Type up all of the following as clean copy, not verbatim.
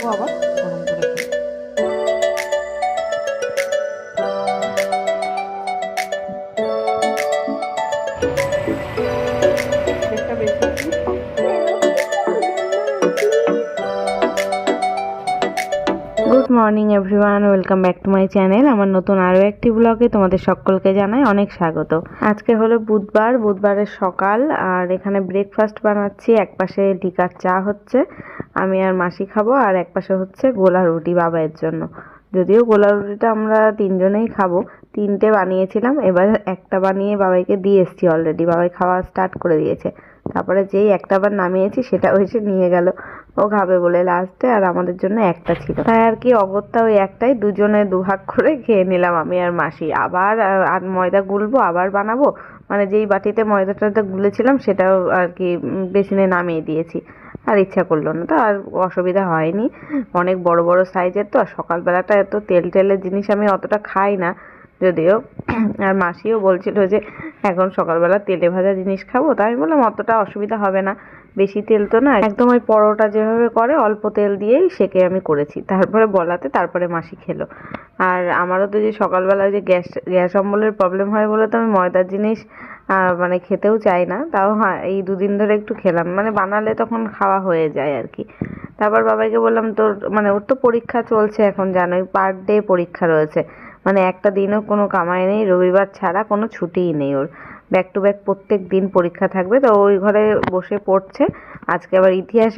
ও আবার গরম করে খাবে। চেষ্টা বেশি কি? Good morning everyone, welcome back to my channel. আমার নতুন আরও একটি ব্লগে তোমাদের সকলকে জানাই অনেক স্বাগত। আজকে হলো বুধবারের সকাল, আর এখানে ব্রেকফাস্ট বানাচ্ছি। একপাশে লিকার চা হচ্ছে, আমি আর মাসি খাবো, আর একপাশে হচ্ছে গোলা রুটি বাবাইয়ের জন্য। যদিও গোলা রুটিটা আমরা তিনজনেই খাবো, তিনটে বানিয়েছিলাম, এবার একটা বানিয়ে বাবাইকে দিয়ে এসছি অলরেডি। বাবাই খাওয়া স্টার্ট করে দিয়েছে। তারপরে যেই একটা বার নামিয়েছি সেটা এসে নিয়ে গেল ও খাবে বলে লাস্টে, আর আমাদের জন্য একটা ছিল, তাই আর কি অগত্যা ওই একটাই দুজনে দুভাগ করে খেয়ে নিলাম আমি আর মাসি। আবার আর ময়দা গুলবো, আবার বানাবো, মানে যেই বাটিতে ময়দাটা গুলেছিলাম সেটাও আর কি বেসিনে নামিয়ে দিয়েছি। আর ইচ্ছা করলো না, তো আর অসুবিধা হয়নি। অনেক বড় বড় সাইজের তো, আর সকালবেলাটা এত তেল টেলের জিনিস আমি অতটা খাই না যদিও। আর মাসিও বলছিল যে এখন সকালবেলা তেলে ভাজা জিনিস খাবো, তাই আমি বললাম অতটা অসুবিধা হবে না, বেশি তেল তো না, একদম ওই পরোটা যেভাবে করে অল্প তেল দিয়েই সেকে আমি করেছি। তারপরে বলাতে তারপরে মাসি খেলো। আর আমারও তো যে সকালবেলা যে গ্যাস অম্বলের প্রবলেম হয় বলে তো আমি ময়দার জিনিস মানে খেতেও চাই না। তাও হ্যাঁ, এই দুদিন ধরে একটু খেলাম, মানে বানালে তখন খাওয়া হয়ে যায় আর কি। তারপর বাবাইকে বললাম তোর মানে ওর তো পরীক্ষা চলছে এখন, জানোই পার ডে পরীক্ষা রয়েছে, মানে একটা দিনও কোনো কামাই নেই, রবিবার ছাড়া কোনো ছুটিই নেই ওর। ব্যাক টু ব্যাক প্রত্যেক দিন পরীক্ষা থাকবে, তো ওই ঘরে বসে পড়ছে। আজকে আবার ইতিহাস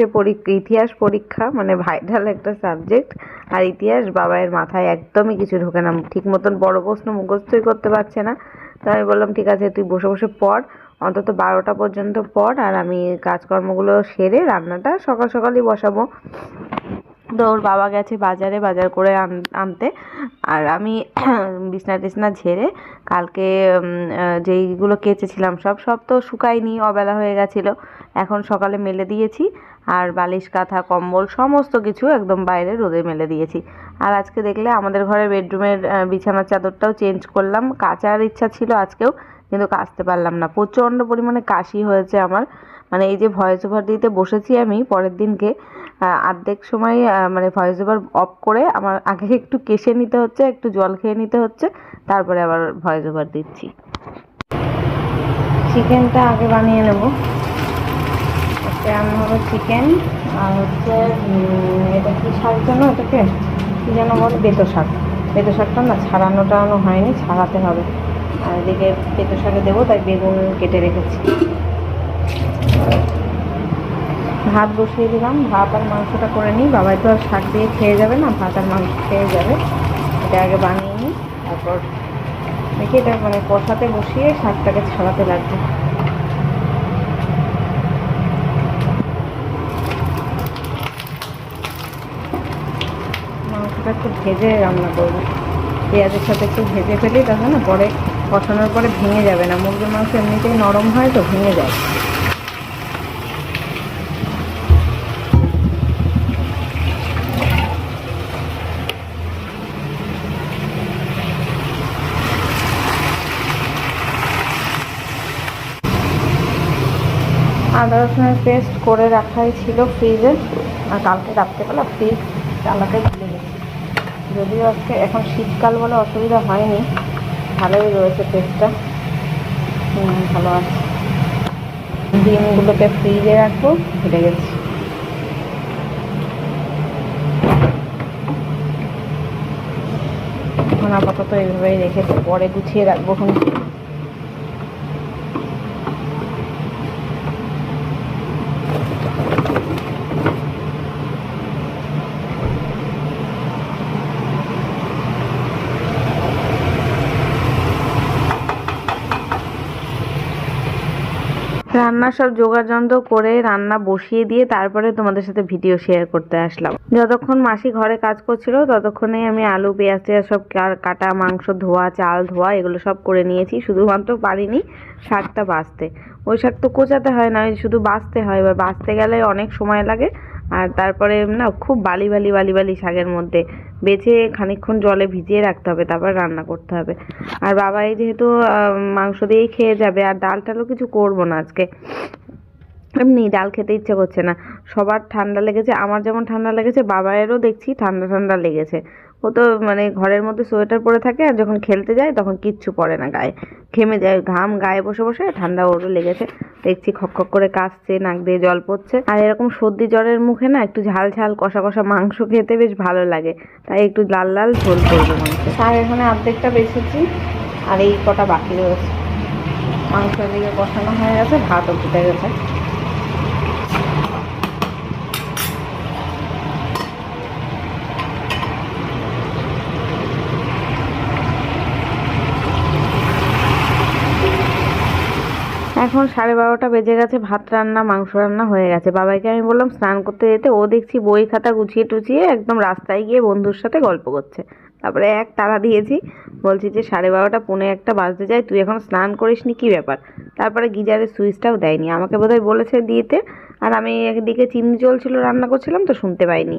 পরীক্ষা, মানে ভাইটাল একটা সাবজেক্ট। আর ইতিহাস বাবাইয়ের মাথায় একদমই কিছু ঢোকে না, ঠিক মতন বড় প্রশ্ন মুখস্থই করতে পারছে না। তো আমি বললাম ঠিক আছে তুই বসে বসে পড়, অন্তত 12টা পর্যন্ত পড়, আর আমি কাজকর্মগুলো সেরে রান্নাটা সকাল সকালই বসাবো। তো ওর বাবা গেছে বাজারে বাজার করে আনতে, আর আমি বিছনা টিছনা ঝেড়ে কালকে যেইগুলো কেচেছিলাম সব সব তো শুকায়নি, অবেলা হয়ে গেছিলো, এখন সকালে মেলে দিয়েছি। আর বালিশ কাঁথা কম্বল সমস্ত কিছু একদম বাইরে রোদে মেলে দিয়েছি। আর আজকে দেখলে আমাদের ঘরের বেডরুমের বিছানার চাদরটাও চেঞ্জ করলাম, কাচার ইচ্ছা ছিল আজকেও, কিন্তু কাচতে পারলাম না, প্রচণ্ড পরিমাণে কাশি হয়েছে আমার। মানে এই যে ভয়েস ওভার দিতে বসেছি আমি পরের দিনকে, অর্ধেক সময় মানে ভয়েস ওভার অফ করে আমার আগে একটু কেশে নিতে হচ্ছে, একটু জল খেয়ে নিতে হচ্ছে, তারপরে আবার ভয়েস ওভার দিচ্ছি। চিকেনটা আগে বানিয়ে নেব। আজকে রান্না হলো চিকেন, আর হচ্ছে এটা কি শাক যেন, এটাকে কী যেন বলে, বেতো শাক। বেতো শাকটা না ছাড়ানো টাড়ানো হয়নি, ছাড়াতে হবে। আর এদিকে বেতো শাকে দেবো, তাই বেগুন কেটে রেখেছি। ভাত বসিয়ে দিলাম, ভাত আর মাংসটা করে নিই, বাবাই তো আর শাক দিয়ে খেয়ে যাবে না, ভাত আর মাংস খেয়ে যাবে। এটা আগে বানিয়ে নিই, তারপর দেখি এটা মানে কষাতে বসিয়ে শাকটাকে ছাড়াতে লাগবে। মাংসটা একটু ভেজে রান্না করবো, পেঁয়াজের সাথে একটু ভেজে ফেলি, তাহলে না পরে কষানোর পরে ভেঙে যাবে না। মুরগির মাংস এমনিতেই নরম হয় তো ভেঙে যায়। আদা রসুনের পেস্ট করে রাখাই ছিল ফ্রিজে, আর কালকে রাত্রেবেলা ফ্রিজ চালাতে ভুলে গেছি। যদিও আজকে এখন শীতকাল বলে অসুবিধা হয়নি, ভালোই রয়েছে পেস্টটা, ভালো আছে। ডিমগুলোকে ফ্রিজে রাখবো, ভুলে গেছি। এখন আপাতত এইভাবেই রেখে পরে গুছিয়ে রাখবো। রান্নার সব জোগাড়যন্ত্র করে রান্না বসিয়ে দিয়ে তারপরে তোমাদের সাথে ভিডিও শেয়ার করতে আসলাম। যতক্ষণ মাসি ঘরে কাজ করছিল ততক্ষণেই আমি আলু পেঁয়াজ টেয়াজ সব কাটা, মাংস ধোয়া, চাল ধোয়া এগুলো সব করে নিয়েছি। শুধুমাত্র পারিনি শাকটা বাছতে। ওই শাক তো কোচাতে হয় না, ওই শুধু বাছতে হয়। এবার বাছতে গেলে অনেক সময় লাগে, আর তারপরে না খুব বালি বালি বালি বালি শাকের মধ্যে, বেছে খানিকক্ষণ জলে ভিজিয়ে রাখতে হবে, তারপর রান্না করতে হবে। আর বাবাই যেহেতু মাংস দিয়েই খেয়ে যাবে, আর ডাল টালও কিছু করবো না আজকে, এমনি ডাল খেতে ইচ্ছে করছে না। সবার ঠান্ডা লেগেছে, আমার যেমন ঠান্ডা লেগেছে বাবায়েরও দেখছি ঠান্ডা ঠান্ডা লেগেছে। ও তো মানে ঘরের মধ্যে সোয়েটার পরে থাকে, আর যখন খেলতে যায় তখন কিচ্ছু পরে না গায়ে, ঘেমে যায়, ঘাম গায়ে বসে বসে ঠান্ডা ওরও লেগেছে। দেখছি খক খক করে কাশছে, নাক দিয়ে জল পড়ছে। আর এরকম সর্দি জ্বরের মুখে না একটু ঝাল ঝাল কষা কষা মাংস খেতে বেশ ভালো লাগে, তাই একটু লাল লাল ঝোল করবো মাংস। আর এখানে অর্ধেকটা বেছেছি আর এই কটা বাকি রয়েছে। মাংস এদিকে কষানো হয়ে গেছে, ভাতও ফুটে গেছে। এখন 12:30 বেজে গেছে, ভাত রান্না মাংস রান্না হয়ে গেছে। বাবাইকে আমি বললাম স্নান করতে যেতে, ও দেখছি বই খাতা গুছিয়ে টুছিয়ে একদম রাস্তায় গিয়ে বন্ধুর সাথে গল্প করছে। তারপরে এক তাড়া দিয়েছি, বলছি যে 12:30 1:45 বাজতে যায়, তুই এখন স্নান করিসনি, কি ব্যাপার? তারপরে গিজারের সুইচটাও দেয়নি, আমাকে বোধহয় বলেছে দিতে, আর আমি একদিকে চিমনি চলছিল রান্না করছিলাম তো শুনতে পাইনি।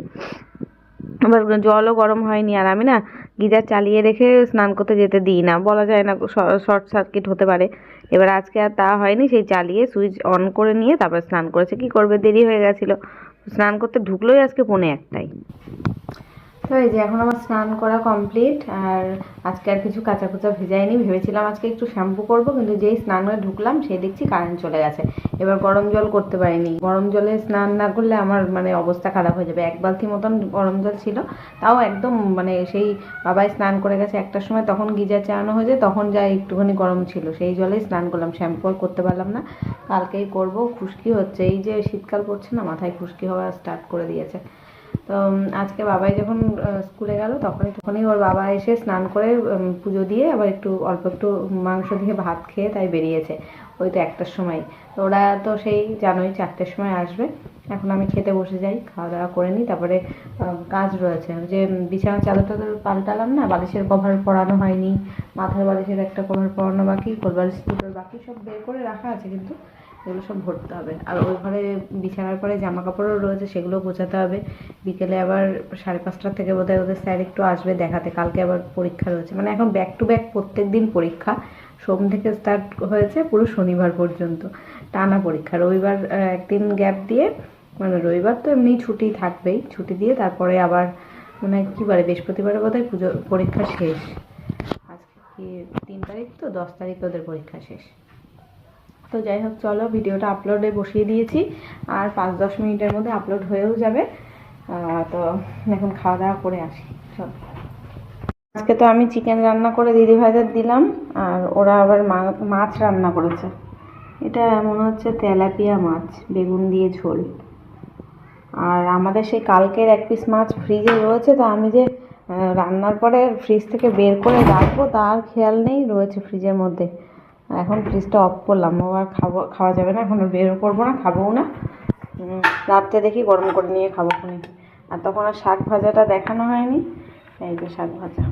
আবার জলও গরম হয়নি, আর আমি না গিজার চালিয়ে রেখে স্নান করতে যেতে দিই না, বলা যায় না শর্ট সার্কিট হতে পারে। এবার আজকে আর তা হয়নি, সেই চালিয়ে সুইচ অন করে নিয়ে তারপর স্নান করেছে। কি করবে, দেরি হয়ে গেছিলো, স্নান করতে ঢুকলোই আজকে 1:45। তো এই যে এখন আমার স্নান করা কমপ্লিট, আর আজকে আর কিছু কাঁচা কুচা ভেজাইনি। ভেবেছিলাম আজকে একটু শ্যাম্পু করব, কিন্তু যেই স্নান করে ঢুকলাম সেই দেখছি কারেন্ট চলে গেছে। এবার গরম জল করতে পারিনি, গরম জলে স্নান না করলে আমার মানে অবস্থা খারাপ হয়ে যাবে। 1 বালতি মতন গরম জল ছিল, তাও একদম মানে সেই বাবাই স্নান করে গেছে 1টার সময়, তখন গিজার চালানো হয়েছে, তখন যা একটুখানি গরম ছিল সেই জলেই স্নান করলাম, শ্যাম্পু আর করতে পারলাম না। কালকেই করব, খুশকি হচ্ছে, এই যে শীতকাল পড়ছে না, মাথায় খুশকি হওয়া স্টার্ট করে দিয়েছে। তো আজকে বাবাই যখন স্কুলে গেল তখনই ওর বাবা এসে স্নান করে পুজো দিয়ে আবার অল্প একটু মাংস দিয়ে ভাত খেয়ে তাই বেরিয়েছে, ওই তো 1টার সময়। তো ওরা তো সেই জানোই 4টের সময় আসবে। এখন আমি খেতে বসে যাই, খাওয়া দাওয়া করে নিই, তারপরে কাজ রয়েছে। যে বিছানার চাদর টাদর পাল্টালাম না, বালিশের কভার পরানো হয়নি, মাথার বালিশের একটা কভার পরানো বাকি, কোল বালিশ দুটোর বাকি, সব বের করে রাখা আছে, কিন্তু এগুলো সব ভরতে হবে। আর ওই ঘরে বিছানার পরে জামা কাপড়ও রয়েছে, সেগুলো গোছাতে হবে। বিকেলে আবার 5:30 থেকে বোধহয় ওদের স্যার একটু আসবে দেখাতে, কালকে আবার পরীক্ষা রয়েছে। মানে এখন ব্যাক টু ব্যাক প্রত্যেক দিন পরীক্ষা, সোম থেকে স্টার্ট হয়েছে পুরো শনিবার পর্যন্ত টানা পরীক্ষা। রবিবার একদিন গ্যাপ দিয়ে, মানে রবিবার তো এমনি ছুটি থাকবেই, ছুটি দিয়ে তারপরে আবার মানে কী বারে, বৃহস্পতিবারে বোধহয় পুজো পরীক্ষা শেষ। আজকে কি 3 তারিখ, তো 10 তারিখে ওদের পরীক্ষা শেষ। তো যাই হোক, চলো ভিডিওটা আপলোডে বসিয়ে দিয়েছি, আর 5-10 মিনিটের মধ্যে আপলোড হয়েও যাবে। তো এখন খাওয়া দাওয়া করে আসি। চলো, আজকে তো আমি চিকেন রান্না করে দিদিভাইদের দিলাম, আর ওরা আবার মাছ রান্না করেছে। এটা মনে হচ্ছে তেলাপিয়া মাছ, বেগুন দিয়ে ঝোল। আর আমাদের সেই কালকের 1 পিস মাছ ফ্রিজে রয়েছে, তা আমি যে রান্নার পরে ফ্রিজ থেকে বের করে রাখবো তার খেয়াল নেই, রয়েছে ফ্রিজের মধ্যে। এখন ফ্রিজটা অফ করলাম, আর খাওয়া যাবে না, এখন বেরও করবো না, খাবোও না। রাত্রে দেখি গরম করে নিয়ে খাবো খুনি। আর তখন আর শাক ভাজাটা দেখানো হয়নি, এই যে শাক ভাজা।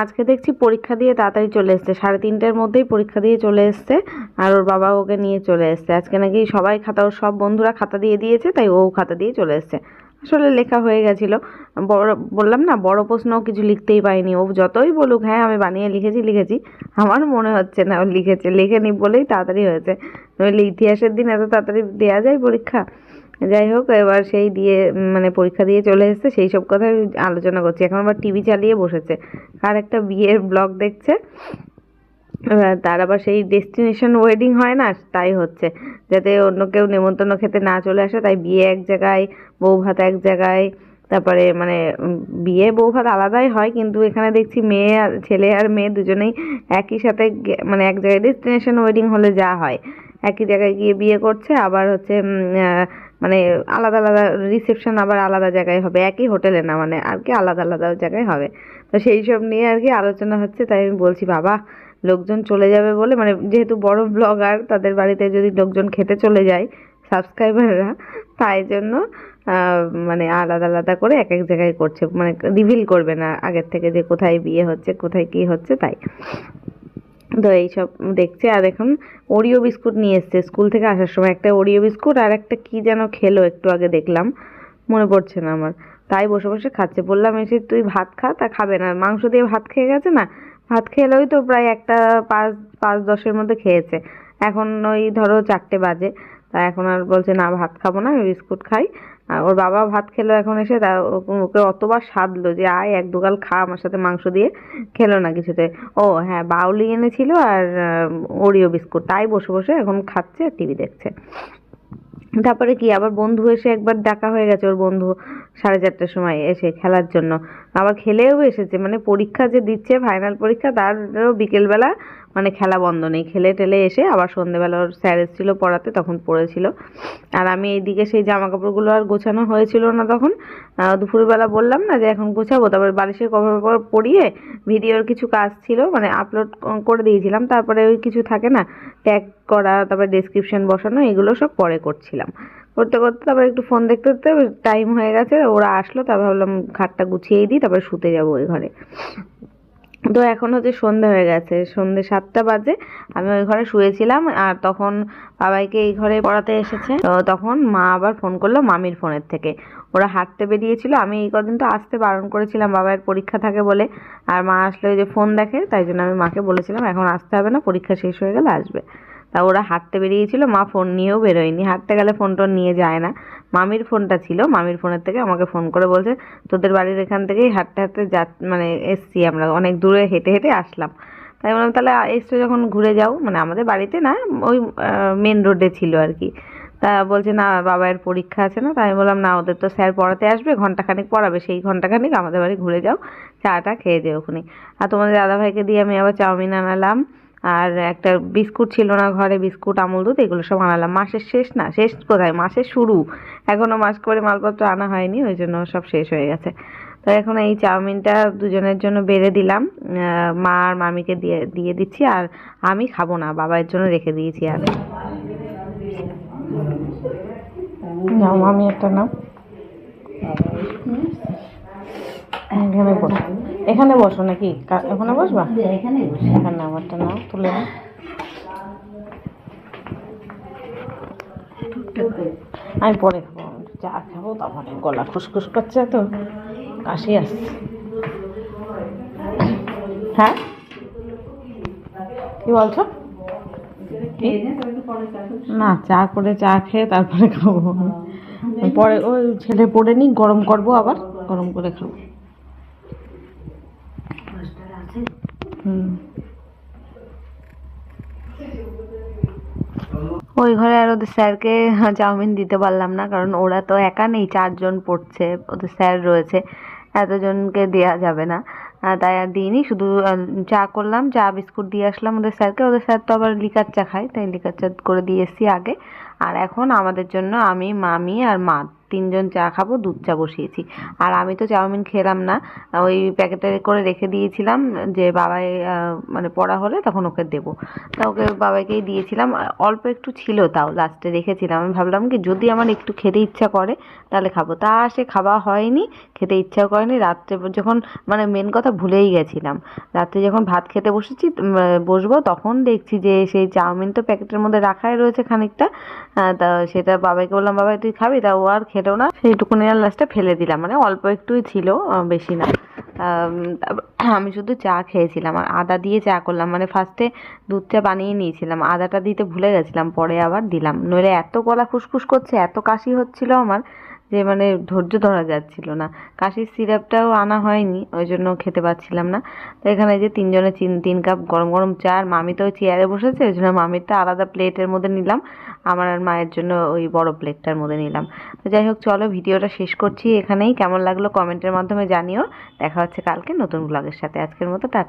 আজকে দেখছি পরীক্ষা দিয়ে তাড়াতাড়ি চলে এসছে, 3:30-এর মধ্যেই পরীক্ষা দিয়ে চলে এসছে, আর ওর বাবা ওকে নিয়ে চলে এসছে। আজকে নাকি সবাই খাতা, ওর সব বন্ধুরা খাতা দিয়ে দিয়েছে, তাই ও খাতা দিয়ে চলে এসছে। আসলে লেখা হয়ে গেছিলো, বললাম না বড় প্রশ্ন কিছু লিখতেই পারিনি। ও যতই বলুক হ্যাঁ আমি বানিয়ে লিখেছি, আমার মনে হচ্ছে না ও লিখেছে, লেখেনি বলেই তাড়াতাড়ি হয়েছে। নইলে ইতিহাসের দিন এত তাড়াতাড়ি দেওয়া যায় পরীক্ষা? যাই হোক, এবার সেই দিয়ে মানে পরীক্ষা দিয়ে চলে এসেছে, সেই সব কথাই আলোচনা করছি। এখন আবার টিভি চালিয়ে বসেছে, আর একটা বিয়ের ব্লগ দেখছে। তার আবার সেই ডেস্টিনেশন ওয়েডিং হয় না, তাই হচ্ছে, যাতে অন্য কেউ নেমন্তন্ন খেতে না চলে আসে, তাই বিয়ে এক জায়গায়, বউ ভাত এক জায়গায়। তারপরে মানে বিয়ে বউ ভাত আলাদাই হয়, কিন্তু এখানে দেখছি ছেলে আর মেয়ে দুজনেই একই সাথে, মানে এক জায়গায় ডেস্টিনেশন ওয়েডিং হলে যা হয়, একই জায়গায় গিয়ে বিয়ে করছে। আবার হচ্ছে মানে আলাদা আলাদা রিসেপশন, আবার আলাদা জায়গায় হবে, একই হোটেলে না, মানে আর কি আলাদা আলাদা জায়গায় হবে। তো সেই সব নিয়ে আর কি আলোচনা হচ্ছে, তাই আমি বলছি বাবা লোকজন চলে যাবে বলে, মানে যেহেতু বড় ব্লগার, তাদের বাড়িতে যদি লোকজন খেতে চলে যায় সাবস্ক্রাইবাররা, তাই জন্য মানে আলাদা আলাদা করে এক এক জায়গায় করছে, মানে রিভিল করবে না আগের থেকে যে কোথায় বিয়ে হচ্ছে, কোথায় কি হচ্ছে, তাই। তো এইসব দেখছে। আর এখন ওরিও বিস্কুট নিয়ে এসছে স্কুল থেকে আসার সময়, একটা ওরিও বিস্কুট আর একটা কি যেন খেলো একটু আগে দেখলাম, মনে পড়ছে না আমার। তাই বসে বসে খাচ্ছে, বললাম এসে তুই ভাত খা, তা খাবে না, মাংস দিয়ে ভাত খেয়ে গেছে না, ভাত খেলেই তো প্রায় 1টা 5-10-এর মধ্যে খেয়েছে। এখন ওই ধরো 4টে বাজে, তা এখন আর বলছে না ভাত খাবো না, আমি বিস্কুট খাই। আর ওর বাবা ভাত খেলো এখন এসে, তা ওকে অতবার সাধলো যে আয় এক দুগাল খা আমার সাথে মাংস দিয়ে, খেলো না কিছুতে। ও হ্যাঁ, বাউলি এনেছিল আর ওরিও বিস্কুট, তাই বসে বসে এখন খাচ্ছে আর টিভি দেখছে। তারপরে কি আবার বন্ধু এসে একবার ডাকা হয়ে গেছে, ওর বন্ধু 4:30টার সময় এসে খেলার জন্য, আবার খেলেও এসেছে। মানে পরীক্ষা যে দিচ্ছে ফাইনাল পরীক্ষা, তারও বিকেলবেলা মানে খেলা বন্ধ নেই, খেলে টেলে এসে আবার সন্ধ্যেবেলা ওর স্যার এসেছিল পড়াতে, তখন পড়েছিল। আর আমি এইদিকে সেই জামা কাপড়গুলো আর গোছানো হয়েছিল না তখন, দুপুরবেলা বললাম না যে এখন গোছাবো, তারপর বালিশের কভার পরিয়ে ভিডিওর কিছু কাজ ছিল মানে আপলোড করে দিয়েছিলাম, তারপরে ওই কিছু থাকে না ট্যাগ করা, তারপর ডেসক্রিপশন বসানো, এগুলো সব পরে করছিলাম। করতে করতে তারপর একটু ফোন দেখতে দেখতে টাইম হয়ে গেছে, ওরা আসলো, তারপর ভাবলাম খাটটা গুছিয়েই দিই, তারপরে শুতে যাবো ওই ঘরে। তো এখন হচ্ছে সন্ধে হয়ে গেছে, সন্ধে 7টা বাজে, আমি ওই ঘরে শুয়েছিলাম। আর তখন বাবাইকে এই ঘরে পড়াতে এসেছে, তো তখন মা আবার ফোন করলো মামির ফোনের থেকে। ওরা হাঁটতে বেরিয়েছিল, আমি এই কদিন তো আসতে বারণ করেছিলাম বাবার পরীক্ষা থাকে বলে, আর মা আসলে ওই যে ফোন দেখে, তাই জন্য আমি মাকে বলেছিলাম এখন আসতে হবে না, পরীক্ষা শেষ হয়ে গেলে আসবে। তা ওরা হাঁটতে বেরিয়েছিল, মা ফোন নিয়েও বেরোয়নি, হাঁটতে গেলে ফোন টোন নিয়ে যায় না। মামির ফোনটা ছিল, মামির ফোনের থেকে আমাকে ফোন করে বলছে তোদের বাড়ির এখান থেকেই হাঁটতে হাঁটতে মানে এসছি, আমরা অনেক দূরে হেঁটে হেঁটে আসলাম। তাই বললাম তাহলে এসছো যখন ঘুরে যাও, মানে আমাদের বাড়িতে না, ওই মেন রোডে ছিল আর কি। তা বলছে না বাবার পরীক্ষা আছে না, তাই আমি বললাম না ওদের তো স্যার পড়াতে আসবে, ঘন্টাখানিক পড়াবে, সেই ঘন্টাখানিক আমাদের বাড়ি ঘুরে যাও, চাটা খেয়ে যেও ওখানে। আর তোমাদের দাদাভাইকে দিয়ে আমি আবার চাউমিন আনালাম, আর একটা বিস্কুট ছিল না ঘরে, বিস্কুট আমুল দুধ এগুলো সব আনালাম। মাসের শেষ না, শেষ কোথায়, মাসের শুরু, এখনো মাস করে মালপত্র আনা হয়নি, ওই জন্য সব শেষ হয়ে গেছে। তো এখন এই চাউমিনটা দুজনের জন্য বেড়ে দিলাম, মা আর মামিকে দিয়ে দিয়ে দিচ্ছি, আর আমি খাবো না, বাবার জন্য রেখে দিয়েছি। আর নাও মামি একটা নাও, এখানে বসো, এখানে বসো নাকি, এখানে বসবা, এখানে আমারটা নাও তুলে নাও। আমি পরে খাবো, চা খাবো, তারপরে গলা খুসখুস করছে, তো কাশি আসছে। হ্যাঁ কি বলছো? না চা করে, চা খেয়ে তারপরে খাবো, পরে ওই ছেলে পড়ে নি, গরম করবো, আবার গরম করে খাবো। ওই ঘরে আর ওদের স্যারকে চাউমিন দিতে পারলাম না, কারণ ওরা তো একা নেই, 4জন পড়ছে, ওদের স্যার রয়েছে, এতজনকে দেওয়া যাবে না। তাই আর দিইনি, শুধু চা করলাম, চা বিস্কুট দিয়ে আসলাম ওদের স্যারকে। ওদের স্যার তো আবার লিকার চা খায়, তাই লিকার চা করে দিয়ে এসেছি আগে। আর এখন আমাদের জন্য আমি, মামি আর মা 3জন চা খাবো, দুধ চা বসিয়েছি। আর আমি তো চাউমিন খেলাম না, ওই প্যাকেটে করে রেখে দিয়েছিলাম, যে বাবাই মানে পড়া হলে তখন ওকে দেবো, তা ওকে বাবাইকেই দিয়েছিলাম। অল্প একটু ছিল, তাও লাস্টে রেখেছিলাম, আমি ভাবলাম কি যদি আমার একটু খেতে ইচ্ছা করে তাহলে খাবো, তা সে খাওয়া হয়নি, খেতে ইচ্ছাও করেনি। রাত্রে যখন মানে মেন কথা ভুলেই গেছিলাম, রাত্রে যখন ভাত খেতে বসেছি বসবো, তখন দেখছি যে সেই চাউমিন তো প্যাকেটের মধ্যে রাখাই রয়েছে খানিকটা, তা সেটা বাবাইকে বললাম বাবাই তুই খাবি, তা ও আর খেলো না, সেইটুকুনি আর লাস্টে ফেলে দিলাম, মানে অল্প একটুই ছিল, বেশি না। আমি শুধু চা খেয়েছিলাম, আর আদা দিয়ে চা করলাম, মানে ফার্স্টে দুধ চা বানিয়ে নিয়েছিলাম, আদাটা দিতে ভুলে গেছিলাম, পরে আবার দিলাম, নইলে এত গলা খুসখুস করছে, এত কাশি হচ্ছিল আমার, যে মানে ধৈর্য ধরা যাচ্ছিল না। কাশির সিরাপটাও আনা হয়নি, ওই জন্য খেতে পাচ্ছিলাম না। তো এখানে যে 3জনে 3 কাপ গরম গরম চা, আর মামি তো ওই চেয়ারে বসেছে, ওই জন্য মামিরটা আলাদা প্লেটের মধ্যে নিলাম, আমার আর মায়ের জন্য ওই বড় প্লেটটার মধ্যে নিলাম। তো যাই হোক, চলো ভিডিওটা শেষ করছি এখানেই, কেমন লাগলো কমেন্টের মাধ্যমে জানিও। দেখা হচ্ছে কালকে নতুন ব্লগের সাথে, আজকের মতো টাটা।